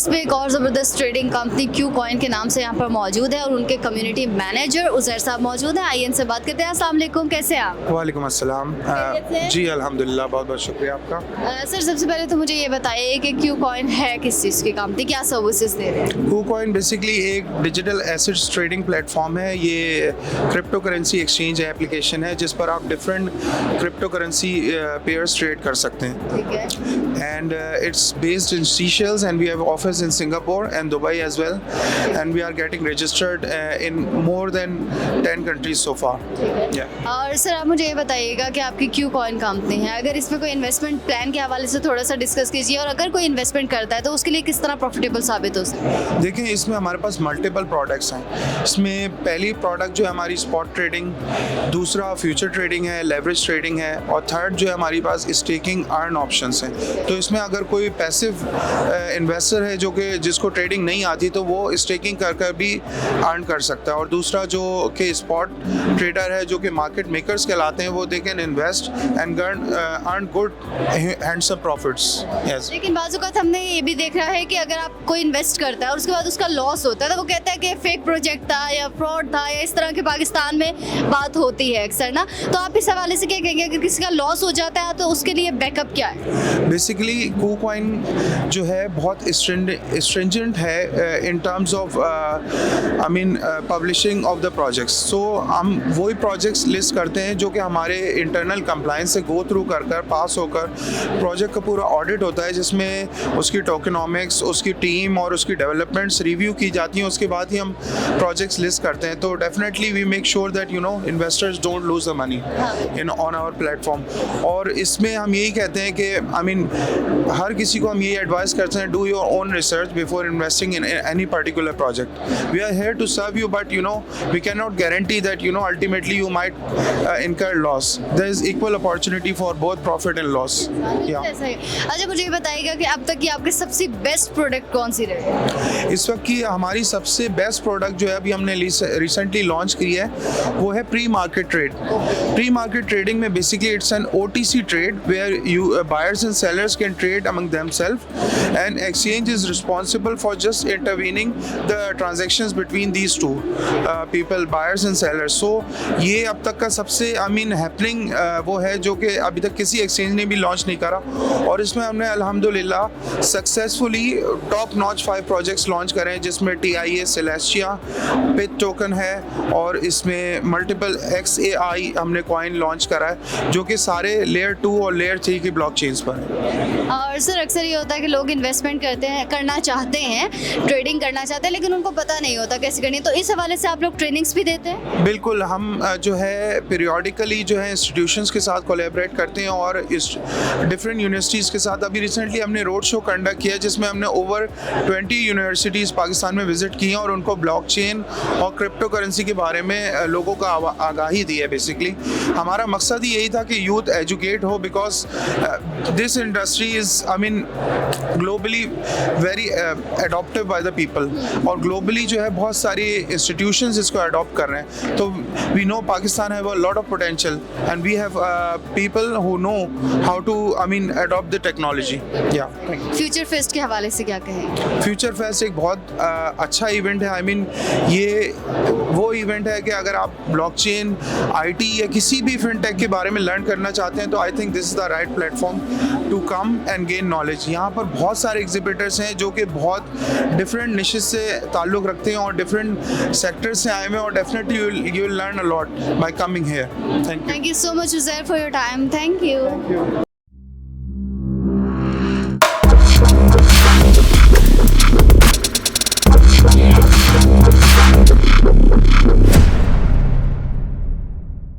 पे एक और ज़बरदस्त ट्रेडिंग कंपनी क्यू कॉइन के नाम से यहाँ पर मौजूद है और उनके कम्युनिटी मैनेजर उज़ैर साहब मौजूद हैं। आइए इनसे बात करते हैं। अस्सलाम वालेकुम, कैसे हैं आप? वालेकुम अस्सलाम। खैरियत से? जी अल्हम्दुलिल्लाह, बहुत बहुत शुक्रिया आपका। सर सबसे पहले तो मुझे ये बताइए कि क्यू कॉइन है किस चीज़ की कंपनी, क्या सर्विसेज दे रहे हैं? KuCoin बेसिकली एक डिजिटल एसेट्स ट्रेडिंग प्लेटफॉर्म है। ये क्रिप्टो करेंसी एक्सचेंज एप्लीकेशन है जिस पर आप different crypto currency pairs trade कर सकते हैं। ठीक है। And it's based in Seychelles and we have office in Singapore and Dubai as well, and we are getting registered in more than 10 countries so far. Yeah. और sir आप मुझे ये बताइएगा कि आपकी क्यू कॉइन कंपनी है, अगर इसमें कोई इन्वेस्टमेंट प्लान के हवाले से थोड़ा सा डिस्कस कीजिए, और अगर कोई इन्वेस्टमेंट करता है तो उसके लिए किस तरह प्रॉफिटेबल साबित हो सकता है? देखें, इसमें हमारे पास मल्टीपल प्रोडक्ट्स हैं। इसमें पहली प्रोडक्ट जो है हमारी स्पॉट ट्रेडिंग, दूसरा फ्यूचर ट्रेडिंग है, लेवरेज ट्रेडिंग है, और थर्ड जो है हमारी पास स्टेकिंग अर्न ऑप्शंस हैं। तो इसमें अगर कोई पैसिव इन्वेस्टर है जो कि जिसको ट्रेडिंग नहीं आती तो वो स्टेकिंग कर कर भी अर्न कर सकता है, और दूसरा जो कि स्पॉट ट्रेडर है जो कि मार्केट मेकर्स कहलाते हैं, वो they can invest and earn good handsome profits. Yes. लेकिन बाजू का हमने ये भी देख रहा है कि अगर आप कोई इन्वेस्ट करता है और उसके बाद उसका लॉस होता है तो वो कहता है कि फेक प्रोजेक्ट था या फ्रॉड था, या इस तरह के पाकिस्तान में बात होती है अक्सर ना। तो आप इस हवाले से क्या कहेंगे, अगर किसी का लॉस हो जाता है तो उसके लिए बैकअप क्या है? बेसिकली KuCoin जो है बहुत स्ट्रिंजेंट है in terms of I mean publishing of the projects. So हम वही प्रोजेक्ट्स लिस्ट करते हैं जो कि हमारे इंटरनल कंप्लायंस से गो थ्रू कर कर पास होकर प्रोजेक्ट का पूरा ऑडिट होता है, जिसमें उसकी टोकेनॉमिक्स, उसकी टीम और उसकी डेवलपमेंट्स रिव्यू की जाती हैं। उसके बाद ही हम प्रोजेक्ट्स लिस्ट करते हैं। तो definitely we make sure that investors don't lose the money in on our platform. और इसमें हम यही कहते हैं कि आई मीन हर किसी को हम यही एडवाइस करते हैं, do your own research before investing in any particular project. We are here to serve you, but we can not guarantee that ultimately you might incur loss. There is equal opportunity for both profit and loss. ऐसा है। अच्छा मुझे ये बताइएगा कि अब तक की आपकी सबसे बेस्ट प्रोडक्ट कौन सी रही? इस वक्त की हमारी सबसे बेस्ट प्रोडक्ट जो है अभी हमने रिसेंटली लॉन्च की है वो है pre market trade. Pre market trading में basically it's an OTC trade where you buyers and sellers can trade among themselves and exchange is responsible for just intervening the transactions between these two people, buyers and sellers. So ये अब तक का सबसे happening वो है जो कि अभी तक किसी एक्सचेंज ने भी लॉन्च नहीं करा, और इसमें हमने अल्हम्दुलिल्लाह successfully top notch 5 projects launch करे हैं, जिसमें TIA, सेलेस्टिया, पिथ टोकन है, और इसमें मल्टीपल XAI हमने कॉइन लॉन्च करा है जो कि सारे लेयर 2 और लेयर 3 की ब्लॉकचेन्स पर है। और सर अक्सर ये होता है कि लोग इन्वेस्टमेंट करना चाहते हैं, ट्रेडिंग करना चाहते हैं, लेकिन उनको पता नहीं होता कैसे करनी है। तो इस हवाले से आप लोग ट्रेनिंग्स भी देते हैं? बिल्कुल, हम जो है पीरियोडिकली जो है इंस्टीट्यूशंस के साथ कोलैबोरेट करते हैं और इस डिफरेंट यूनिवर्सिटीज़ के साथ। अभी रिसेंटली हमने रोड शो कंडक्ट किया जिसमें हमने ओवर 20 यूनिवर्सिटीज़ पाकिस्तान में विजिट की हैं और उनको ब्लॉकचेन और क्रिप्टो करेंसी के बारे में लोगों को आगाही दी है। बेसिकली हमारा मकसद ही यही था कि यूथ एजुकेट हो, because this industry is I mean globally very adoptive by the people, और ग्लोबली जो है बहुत सारी इंस्टीट्यूशंस इसको अडॉप्ट कर रहे हैं। तो we know Pakistan have a lot of potential and we have people who know how to adopt the technology. Yeah. Future fest के हवाले से क्या कहें? फ्यूचर फेस्ट एक बहुत अच्छा इवेंट है। ये वो इवेंट है कि अगर आप ब्लॉकचेन, IT या किसी भी फिनटेक के बारे में लर्न करना चाहते हैं तो I think this is the right platform to come and gain knowledge. यहाँ पर बहुत सारे एग्जिबिटर्स हैं जो कि बहुत डिफरेंट निशेस से ताल्लुक़ रखते हैं और डिफरेंट सेक्टर्स से आए हुए हैं, और definitely you will learn a lot by coming here. Thank you. Thank you so much, Uzair, for your time. Thank you. Thank you.